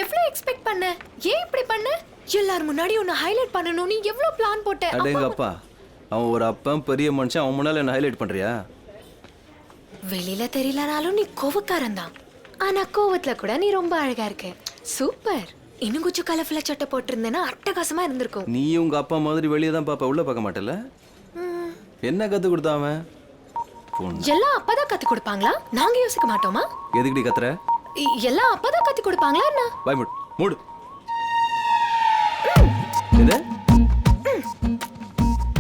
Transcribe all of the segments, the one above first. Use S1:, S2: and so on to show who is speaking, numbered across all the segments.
S1: எவ்வளவு எக்ஸ்பெக்ட் பண்ண? ஏன் இப்படி பண்ண? எல்லார் முன்னாடி உன்னை ஹைலைட் பண்ணனும். நீ எவ்வளவு பிளான் போட்ட?
S2: அடேங்கப்பா, அவன் ஒரு அப்பன் பெரிய மனுஷன், அவன் முன்னால என்ன ஹைலைட் பண்றியா?
S1: வெளியில தெரியலனாலும் நீ கோவக்காரன் தான். ஆனா கோவத்துல கூட நீ ரொம்ப அழகா இருக்க. சூப்பர். இன்னும் கொஞ்சம் கலர்ஃபுல்லா சட்டை போட்டிருந்தேன்னா அட்டகாசமா இருந்திருக்கும்.
S2: நீ உங்க அப்பா மாதிரி வெளியே தான் பாப்பா, உள்ள பார்க்க மாட்டல? என்ன கத்து கொடுத்தாவன்?
S1: எல்லாம் அப்பதான் கத்து கொடுப்பாங்களா? நாங்க யோசிக்க மாட்டோமா?
S2: எதுக்குடி கத்துற?
S1: எல்லாம் அப்பதான் கத்து கொடுப்பாங்களா என்ன?
S2: பாய் மூடு மூடு. எது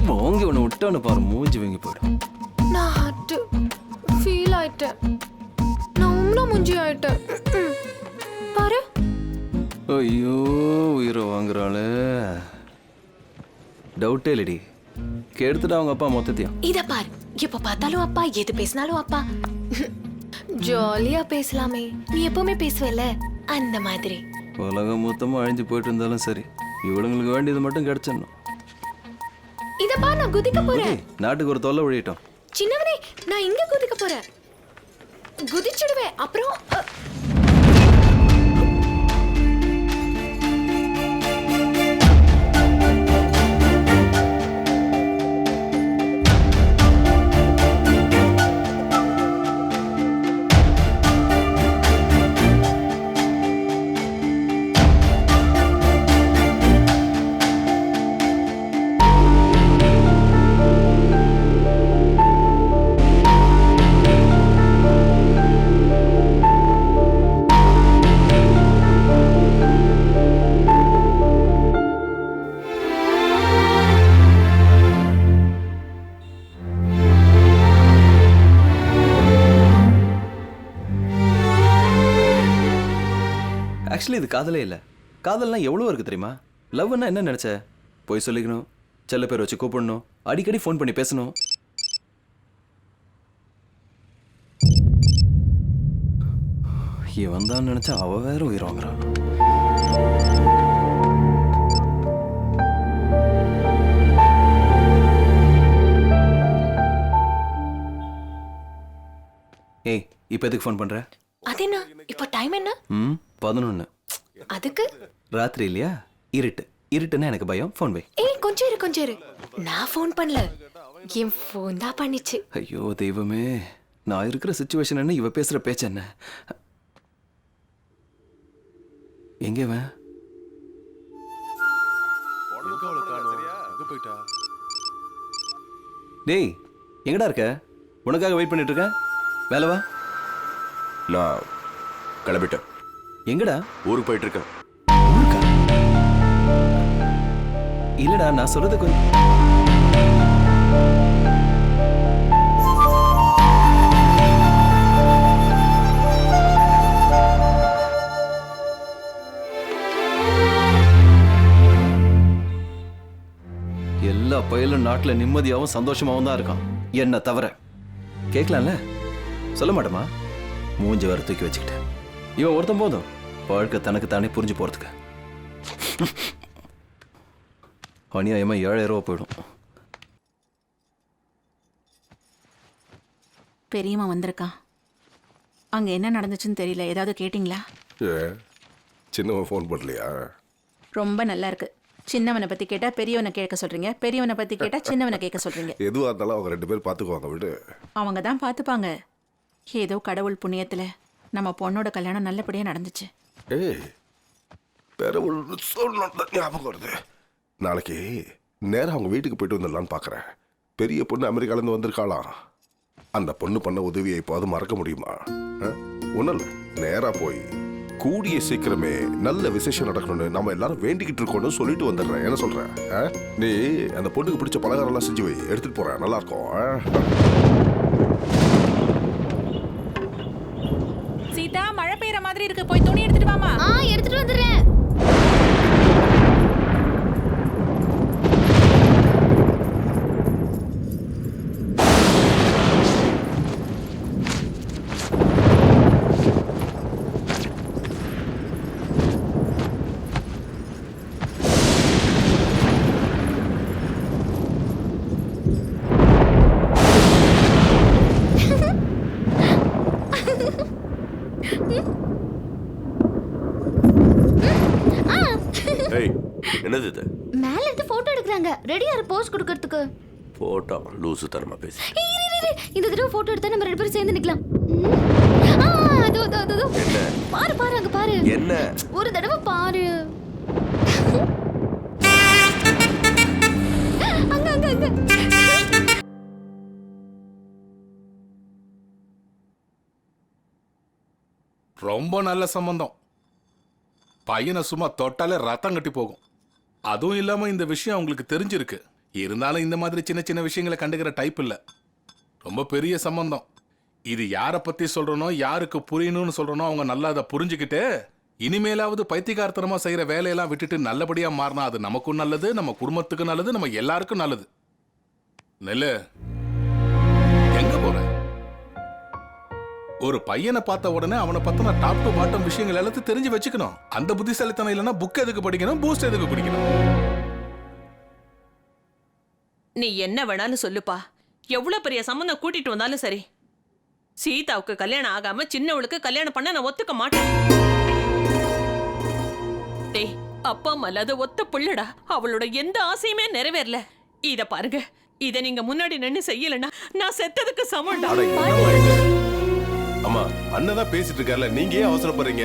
S2: வாங்கி உன்னை விட்டான்னு பாரு, மூஞ்சி வாங்கி போயிடும்.
S1: நான் ஹார்ட் ஃபீல் ஆயிட்டேன். நான் உம்னா மூஞ்சி ஆயிட்டேன். பாரு.
S2: ஐயோ, உயிரை வாங்குறாளே. டவுட்டே இல்லடி, கெடுத்துட்டா அவங்க அப்பா மொத்தத்தையும்.
S1: இத பாரு, எப்ப பார்த்தாலும் அப்பா, எது பேசினாலும் அப்பா. ஜாலியா பேசலாமே. நீ எப்பவுமே பேசுவல அந்த மாதிரி.
S2: உலகம் மொத்தமா அழிஞ்சு போயிட்டு இருந்தாலும் சரி, இவளுங்களுக்கு வேண்டியது மட்டும் கிடைச்சிடணும்.
S1: இத பாரு, நான் குதிக்க போறேன்.
S2: நாட்டுக்கு ஒரு தொல்லை ஒழியட்டும்.
S1: சின்னவனே, நான் இங்க குதிக்க போறேன். குதிச்சிடுவேன். அப்புறம்
S2: ஆக்சுவலி இது காதலே இல்லை. காதல்லாம் எவ்வளோ இருக்குது தெரியுமா? லவ்னா என்ன நினச்ச? போய் சொல்லிக்கணும், செல்ல பேர் வச்சு கூப்பிடணும், அடிக்கடி ஃபோன் பண்ணி பேசணும். இவன் தான் நினச்சா அவ வேற உயிர் வாங்குறான். ஏய், இப்போ எதுக்கு ஃபோன் பண்ணுற?
S1: அது என்ன? இப்போ டைம் என்ன?
S2: 11.
S1: அதுக்கு
S2: ராத்திரி இல்லையா? இருட்டு. இருட்டுன்னா எனக்கு பயம். ஃபோன் வை.
S1: ஏய், கொஞ்சம் இரு, கொஞ்சம் இரு. நான் ஃபோன் பண்ணல, என் ஃபோன் தான் பண்ணிச்சு.
S2: ஐயோ தெய்வமே, நான் இருக்கிற சிச்சுவேஷன் என்ன, இவ பேசுற பேச்சு என்ன? எங்க அவன்? டேய், எங்கடா இருக்க? உனக்காக வெயிட் பண்ணிட்டு இருக்கேன். வேலை வா.
S3: நான் கிளம்பிட்டேன்.
S2: எங்கடா?
S3: ஊருக்கு போயிட்டு இருக்கேன்.
S2: ஊருக்கா? இல்லடா, நான் சொல்றது கொஞ்சம். எல்லா பயிலும் நாட்டுல நிம்மதியாவும் சந்தோஷமாவும் தான் இருக்கான், என்ன தவிர. கேட்கலாம்ல? சொல்ல மாட்டேமா? மூஞ்சி வர தூக்கி வச்சுக்கிட்டேன். இவன் ஒருத்தன் போதும் வாழ்க்கை தனக்கு தானே புரிஞ்சு போறதுக்கு. அநியாயமா 7,000 ரூபா போயிடும்.
S4: பெரியம்மா வந்திருக்கான். அங்க என்ன நடந்துச்சுன்னு தெரியல. ஏதாவது கேட்டிங்களா?
S3: சின்னவன் ஃபோன் பண்ணலையா?
S4: ரொம்ப நல்லா இருக்கு. சின்னவனை பத்தி கேட்டா பெரியவனை கேட்க சொல்றீங்க, பெரியவனை பத்தி கேட்டா சின்னவனை கேட்க சொல்றீங்க.
S3: எதுவா இருந்தாலும் அவங்க 2 பேரும் பாத்துக்குவாங்க விடு.
S4: அவங்க தான் பாத்துப்பாங்க. ஏதோ கடவுள் புண்ணியத்துல நம்ம பொண்ணோட கல்யாணம் நல்லபடியா நடந்துச்சு.
S3: ஏய், வேற ஒரு ஞாபகம் வருது. நாளைக்கு நேரம் அவங்க வீட்டுக்கு போயிட்டு வந்துடலான்னு பாக்குறேன். பெரிய பொண்ணு அமெரிக்காலேருந்து வந்திருக்காளாம். அந்த பொண்ணு பண்ண உதவியை இப்போது மறக்க முடியுமா? ஒன்றும் இல்லை, நேராக போய் கூடிய சீக்கிரமே நல்ல விசேஷம் நடக்கணும்னு நம்ம எல்லாரும் வேண்டிக்கிட்டு இருக்கோம்னு சொல்லிட்டு வந்துடுறேன். என்ன சொல்றேன்? நீ அந்த பொண்ணுக்கு பிடிச்ச பலகாரம்லாம் செஞ்சு வை, எடுத்துட்டு போறேன். நல்லா இருக்கும்.
S4: சீதா, மழை பெய்யற மாதிரி இருக்கு, போய் துணி எடுத்துட்டு வாமா.
S1: எடுத்துட்டு வந்துடுறேன்.
S5: ஏய் என்னது இது
S6: மேல இருந்து போட்டோ எடுக்கறாங்க. ரெடியா இரு போஸ் கொடுக்கிறதுக்கு.
S5: போட்டோ லூசு தரமா பேசி.
S6: இந்த தடவை போட்டோ எடுத்தா நம்ம ரெண்டு பேரும் சேர்ந்து நிக்கலாம். அதோ
S5: என்ன
S6: பாரு பாரு அங்க பாரு.
S5: என்ன
S6: ஒரு தடவை பாரு. அங்க அங்க அங்க.
S7: ரொம்ப நல்ல சம்பந்தம். பையனை சும்மா தொட்டாலே ரத்தம் கட்டி போகும். அதுவும் இல்லாம இந்த விஷயம் அவங்களுக்கு தெரிஞ்சிருக்கு. இருந்தாலும் இந்த மாதிரி சின்ன சின்ன விஷயங்களை கண்டுக்கிற டைப் இல்ல. ரொம்ப பெரிய சம்பந்தம். இது யாரை பத்தி சொல்றனோ, யாருக்கு புரியணும்னு சொல்றனோ அவங்க நல்லா அதை புரிஞ்சுக்கிட்டு இனிமேலாவது பைத்தியக்காரத்தனமா செய்யற வேலையெல்லாம் விட்டுட்டு நல்லபடியா மாறினா அது நமக்கும் நல்லது, நம்ம குடும்பத்துக்கும் நல்லது, நம்ம எல்லாருக்கும் நல்லது. நெல்லு எங்க போற? ஒரு பையனை பார்த்த உடனே அவனை பத்தின டாப் டு பாட்டம் விஷயங்கள் எல்லாத்தையும் தெரிஞ்சு வச்சுக்கணும். அந்த புத்திசாலித்தனம் இல்லைன்னா புக் எதுக்கு படிக்கணும், பூஸ்ட் எதுக்கு குடிக்கணும்?
S8: நீ என்ன வேணாலும் சொல்லுப்பா. எவ்வளவு பெரிய சம்பந்தம் கூட்டிட்டு வந்தாலும் சரி, சீதாவுக்கு கல்யாணம் ஆகாம சின்னவளுக்கு கல்யாணம் பண்ண நான் ஒத்துக்க மாட்டேன். டேய், அப்பா அம்மா இல்லாத ஒத்த புள்ளடா. அவளோட எந்த ஆசையுமே நிறைவேறல. இத பாருங்க, இத நீங்க முன்னாடி நின்னு செய்யலன்னா நான் செத்ததுக்கு சமம்டா.
S3: அம்மா அண்ணன் தான் பேசிட்டு இருக்காருல, நீங்க ஏன் அவசரப்படுறீங்க?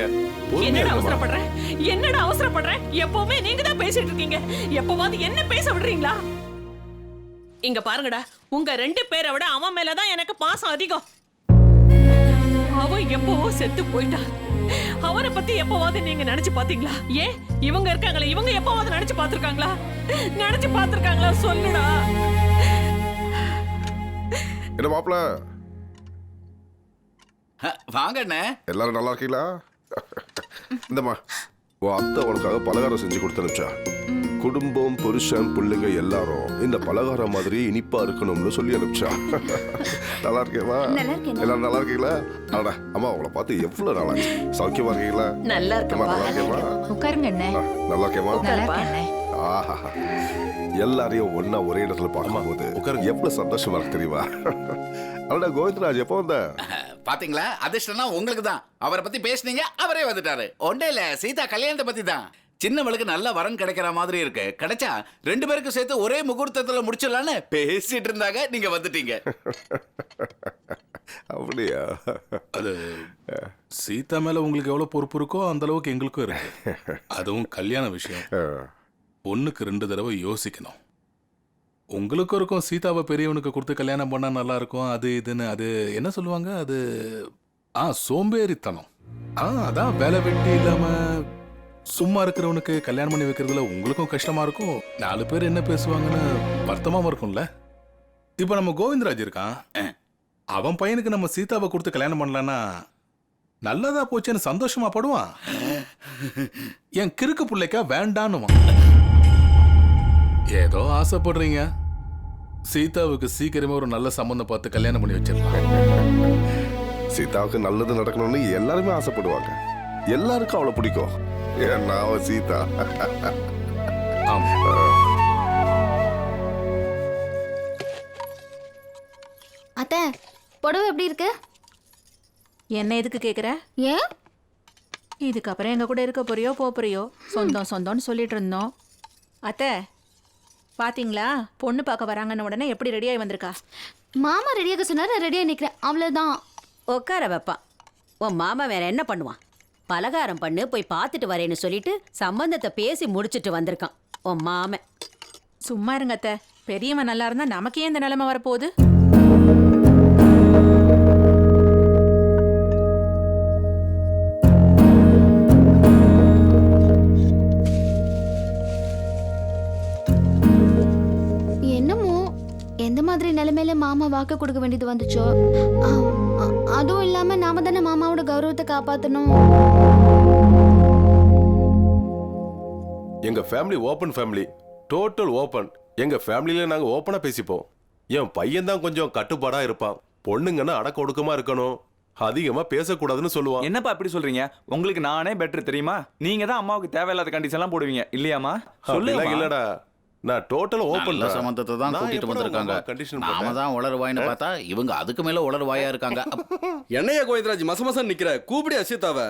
S8: என்னடா அவசரப்படுறேன்? என்னடா அவசரப்படுறேன்? எப்பவுமே நீங்க தான் பேசிட்டு இருக்கீங்க. எப்பவாவது என்ன பேச விடுறீங்களா? இங்க பாருங்கடா, உங்க ரெண்டு பேரை விட அவன் மேலதான் எனக்கு பாசம் அதிகம். அவன் எப்பவோ செத்து போயிட்டா. அவனை பத்தி எப்பவாவது நீங்க நினைச்சு பாத்தீங்களா? ஏன் இவங்க இருக்காங்களே, இவங்க எப்பவாவது நினைச்சு பாத்துருக்காங்களா? நினைச்சு பாத்துருக்காங்களா? சொல்லுடா.
S3: என்ன மாப்பிள,
S9: வாங்க அண்ணே.
S3: எல்லாரும் நல்லா இருக்கீங்களா? இந்தம்மா உன் அத்தை உனக்காக பலகாரம் செஞ்சு கொடுத்தனுச்சா. குடும்பம், புருஷன், பிள்ளைங்க எல்லாரும் இந்த பலகாரம் மாதிரி இனிப்பா இருக்கணும்னு சொல்லி அனுப்பிச்சா. நல்லா இருக்கேம்மா? எல்லாரும் நல்லா இருக்கீங்களா? அடா அம்மா, உங்களை பார்த்து எவ்வளவு நாளாச்சு. சௌக்கியமா இருக்கீங்களா?
S8: நல்லா
S3: அம்மா, நல்லா இருக்கேம்மா?
S4: உட்காருங்க அண்ணே.
S3: நல்லா இருக்கேம்மா?
S4: நல்லா இருக்கேன் அண்ணே.
S3: ஆஹா, எல்லாரையும் ஒன்னா ஒரே இடத்துல பார்க்கும்போது எவ்வளவு சந்தோஷமா இருக்கு தெரியுமா? அடடா கோவிந்தராஜ், எப்போ வந்த?
S9: பாத்தீங்களா, அதிர்ஷ்டம்னா உங்களுக்கு தான். அவரை பத்தி பேசுனீங்க, அவரே வந்துட்டாரு. ஒன்றே இல்ல, சீதா கல்யாணத்தை பத்தி தான். சின்னவளுக்கு நல்ல வரன் கிடைக்கிற மாதிரி இருக்கு. கிடைச்சா ரெண்டு பேருக்கும் சேர்த்து ஒரே முகூர்த்தத்துல முடிச்சிடலான்னு பேசிட்டு இருந்தாங்க. நீங்க வந்துட்டீங்க.
S3: அப்படியா?
S7: அது சீதா மேல உங்களுக்கு எவ்வளவு பொறுப்பு இருக்கோ அந்த அளவுக்கு எங்களுக்கும் இருக்கு. அதுவும் கல்யாண விஷயம். பொண்ணுக்கு 2 தடவை யோசிக்கணும். உங்களுக்கும் இருக்கும், சீதாவை பெரியவனுக்கு கொடுத்து கல்யாணம் பண்ணா நல்லா இருக்கும், அது இதுன்னு. அது என்ன சொல்லுவாங்க, அது சோம்பேறித்தனம். அதான் வேலை வெட்டி இல்லாம சும்மா இருக்கிறவனுக்கு கல்யாணம் பண்ணி வைக்கிறதுல உங்களுக்கும் கஷ்டமா இருக்கும். 4 பேர் என்ன பேசுவாங்கன்னு வருத்தமாவும் இருக்கும்ல. இப்ப நம்ம கோவிந்தராஜ் இருக்கான், அவன் பையனுக்கு நம்ம சீதாவை கொடுத்து கல்யாணம் பண்ணலன்னா நல்லதா போச்சுன்னு சந்தோஷமா படுவான். என் கிறுக்கு பிள்ளைக்கா வேண்டான்னுவான். ஏதோ ஆசைப்படுறீங்க. சீதாவுக்கு சீக்கிரமே ஒரு நல்ல சம்பந்தம் பார்த்து கல்யாணம் பண்ணி வச்சிடலாம்.
S3: சீதாவுக்கு நல்லது நடக்கணும்னு எல்லாருமே ஆசைப்படுவாங்க. எல்லாருக்கும் அவளை பிடிக்கும். ஏன்னா அவ சீதா.
S7: ஆமா.
S6: அத்தை, புடவை எப்படி இருக்கு?
S4: என்ன எதுக்கு கேக்குற?
S6: ஏன்?
S4: இதுக்கப்புறம் எங்க கூட இருக்க போறியோ போறியோ, சொந்தம் சொந்தம்னு சொல்லிட்டு இருந்தோம். அத்தை பாத்தீங்களா, பொண்ணு பார்க்க வராங்கன்னு உடனே எப்படி ரெடியாகி வந்திருக்கா.
S6: மாமா ரெடியாக சொன்னாரு, நான் ரெடியா நிக்கிறேன், அவ்வளவுதான்.
S10: உட்கார வைப்பான். உன் மாமா வேற என்ன பண்ணுவான்? பலகாரம் பண்ணு, போய் பார்த்துட்டு வரேன்னு சொல்லிட்டு சம்பந்தத்தை பேசி முடிச்சிட்டு வந்திருக்கான் உன் மாமன்.
S4: சும்மா இருங்க அத்தை. பெரியவன் நல்லா இருந்தா நமக்கே இந்த நிலைமை வரப்போகுது.
S6: என்னமோ எந்த மாதிரி நிலைமையில மாமா வாக்கு கொடுக்க வேண்டியது வந்துச்சோ. அதுவும் இல்லாம நாம தானே மாமாவோட கௌரவத்தை காப்பாத்தணும்.
S5: எங்க family open family, total open. எங்க ஃபேமிலியில நாங்க ஓப்பனா பேசிப்போம். என் பையன் தான் கொஞ்சம் கட்டுப்பாடா இருப்பான். பொண்ணுங்கன்னா அடக்க ஒடுக்கமா இருக்கணும், அதிகமா பேசக்கூடாதுன்னு சொல்லுவான்.
S11: என்னப்பா இப்படி சொல்றீங்க? உங்களுக்கு நானே பெட்டர் தெரியுமா? நீங்க தான் அம்மாவுக்கு தேவையில்லாத கண்டிஷன் எல்லாம் போடுவீங்க இல்லையாமா? சொல்லுங்க.
S5: இல்லடா, நான் டோட்டல் ஓப்பன்
S9: சம்பந்தத்தை தான் கூட்டிட்டு வந்திருக்காங்க. நாம தான் உளறுவாயின்னு பார்த்தா இவங்க அதுக்கு மேல உளறுவாயா இருக்காங்க.
S2: என்னையா கோவிந்தராஜ் மசமசம் நிக்கிற? கூப்பிடு சீதாவை.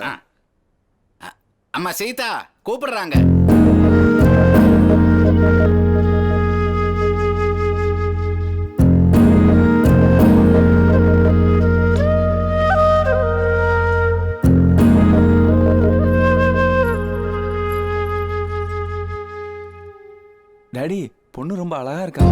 S9: அம்மா சீதா கூப்பிடுறாங்க.
S11: டாடி பொண்ணு ரொம்ப அழகா இருக்கா.